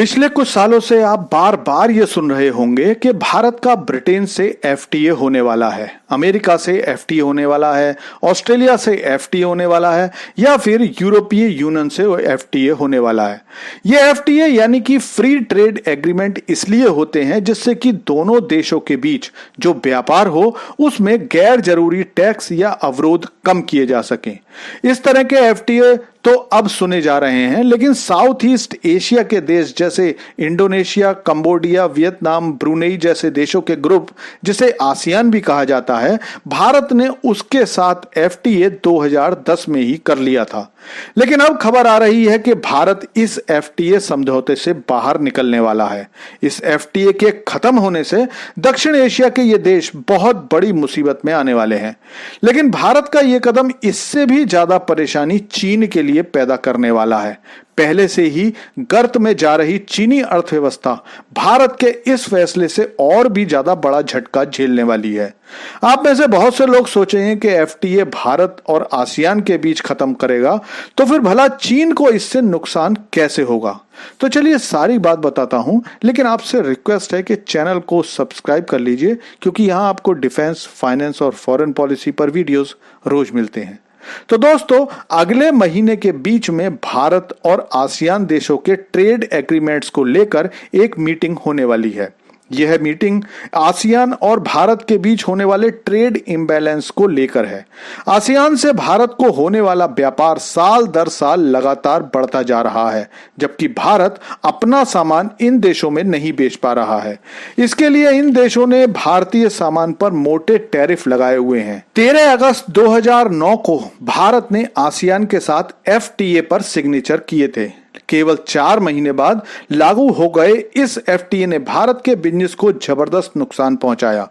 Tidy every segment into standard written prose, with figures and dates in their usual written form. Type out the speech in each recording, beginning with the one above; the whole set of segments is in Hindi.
पिछले कुछ सालों से आप बार बार ये सुन रहे होंगे कि भारत का ब्रिटेन से एफटीए होने वाला है, अमेरिका से एफटीए होने वाला है, ऑस्ट्रेलिया से एफटीए होने वाला है या फिर यूरोपीय यूनियन से एफटीए होने वाला है। ये एफटीए यानी कि फ्री ट्रेड एग्रीमेंट इसलिए होते हैं जिससे कि दोनों देशों के बीच जो व्यापार हो उसमें गैर जरूरी टैक्स या अवरोध कम किए जा सकें। इस तरह के एफटीए तो अब सुने जा रहे हैं, लेकिन साउथ ईस्ट एशिया के देश जैसे इंडोनेशिया, कंबोडिया, वियतनाम, ब्रुनेई जैसे देशों के ग्रुप, जिसे आसियान भी कहा जाता है, भारत ने उसके साथ एफटीए 2010 में ही कर लिया था। लेकिन अब खबर आ रही है कि भारत इस एफटीए समझौते से बाहर निकलने वाला है। इस एफटीए के खत्म होने से दक्षिण एशिया के ये देश बहुत बड़ी मुसीबत में आने वाले हैं। लेकिन भारत का ये कदम इससे भी ज्यादा परेशानी चीन के लिए पैदा करने वाला है। पहले से ही गर्त में जा रही चीनी अर्थव्यवस्था भारत के इस फैसले से और भी ज्यादा बड़ा झटका झेलने वाली है। आप में से बहुत से लोग सोचेंगे कि एफटीए भारत और आसियान के बीच खत्म करेगा, तो फिर भला चीन को इससे नुकसान कैसे होगा? तो चलिए सारी बात बताता हूं, लेकिन आपसे रिक्वेस्ट है कि चैनल को सब्सक्राइब कर लीजिए, क्योंकि यहां आपको डिफेंस, फाइनेंस और फॉरेन पॉलिसी पर वीडियोस रोज मिलते हैं। तो दोस्तों, अगले महीने के बीच में भारत और आसियान देशों के ट्रेड एग्रीमेंट्स को लेकर एक मीटिंग होने वाली है। यह मीटिंग आसियान और भारत के बीच होने वाले ट्रेड इम्बैलेंस को लेकर है। आसियान से भारत को होने वाला व्यापार साल दर साल लगातार बढ़ता जा रहा है, जबकि भारत अपना सामान इन देशों में नहीं बेच पा रहा है। इसके लिए इन देशों ने भारतीय सामान पर मोटे टैरिफ लगाए हुए हैं। 13 अगस्त 2009 को भारत ने आसियान के साथ एफटीए पर सिग्नेचर किए थे। केवल 4 महीने बाद लागू हो गए इस एफटीए ने भारत के बिजनेस को जबरदस्त नुकसान पहुंचाया।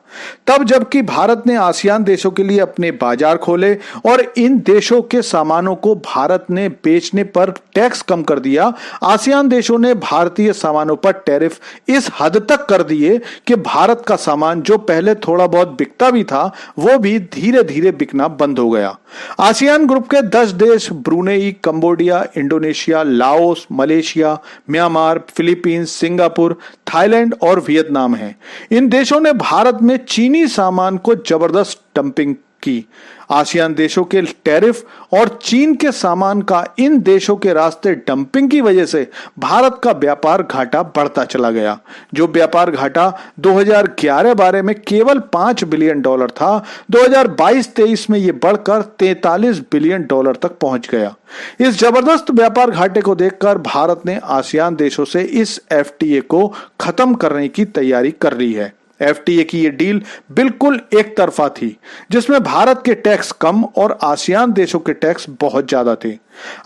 तब जबकि भारत ने आसियान देशों के लिए अपने बाजार खोले और इन देशों के सामानों को भारत ने बेचने पर टैक्स कम कर दिया, आसियान देशों ने भारतीय सामानों पर टैरिफ इस हद तक कर दिए कि भारत का सामान जो पहले थोड़ा बहुत बिकता भी था, वो भी धीरे धीरे बिकना बंद हो गया। आसियान ग्रुप के 10 देश Brunei, Cambodia, Indonesia, Laos, Malaysia, Myanmar, Philippines, Singapore, Thailand और वियतनाम हैं। इन देशों ने भारत में चीनी सामान को जबरदस्त डंपिंग की। आसियान देशों के टैरिफ और चीन के सामान का इन देशों के रास्ते डंपिंग की वजह से भारत का व्यापार घाटा बढ़ता चला गया। जो व्यापार घाटा 2011-12 में केवल $5 बिलियन था, 2022-23 में यह बढ़कर $43 बिलियन तक पहुंच गया। इस जबरदस्त व्यापार घाटे को देखकर भारत ने आसियान देशों से इस एफटीए को खत्म करने की तैयारी कर ली है। एफटीए की ये डील बिल्कुल एक तरफा थी, जिसमें भारत के टैक्स कम और आसियान देशों के टैक्स बहुत ज्यादा थे।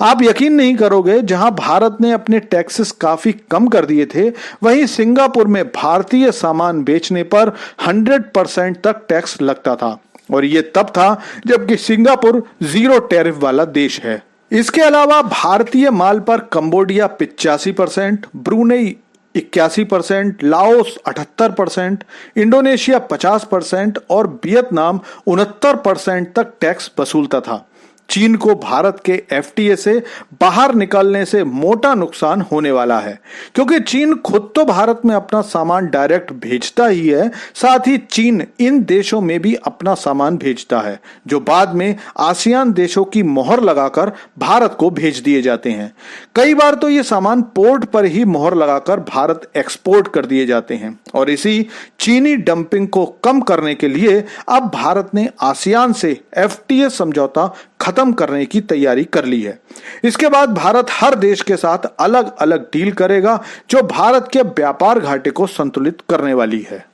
आप यकीन नहीं करोगे, जहां भारत ने अपने टैक्सेस काफी कम कर दिए थे, वहीं सिंगापुर में भारतीय सामान बेचने पर 100% तक टैक्स लगता था, और ये तब था जबकि सिंगापुर जीरो टैरिफ वाला देश है। इसके अलावा भारतीय माल पर कंबोडिया 85%, ब्रुनेई 81%, लाओस 78%, इंडोनेशिया 50% और वियतनाम 69% तक टैक्स वसूलता था। चीन को भारत के एफटीए से बाहर निकलने से मोटा नुकसान होने वाला है, क्योंकि चीन खुद तो भारत में अपना सामान डायरेक्ट भेजता ही है, साथ ही चीन इन देशों में भी अपना सामान भेजता है, जो बाद में आसियान देशों की मोहर लगाकर भारत को भेज दिए जाते हैं। कई बार तो ये सामान पोर्ट पर ही मोहर लगाकर भारत एक्सपोर्ट कर दिए जाते हैं। और इसी चीनी डंपिंग को कम करने के लिए अब भारत ने आसियान से एफटीए समझौता खत्म करने की तैयारी कर ली है। इसके बाद भारत हर देश के साथ अलग अलग डील करेगा, जो भारत के व्यापार घाटे को संतुलित करने वाली है।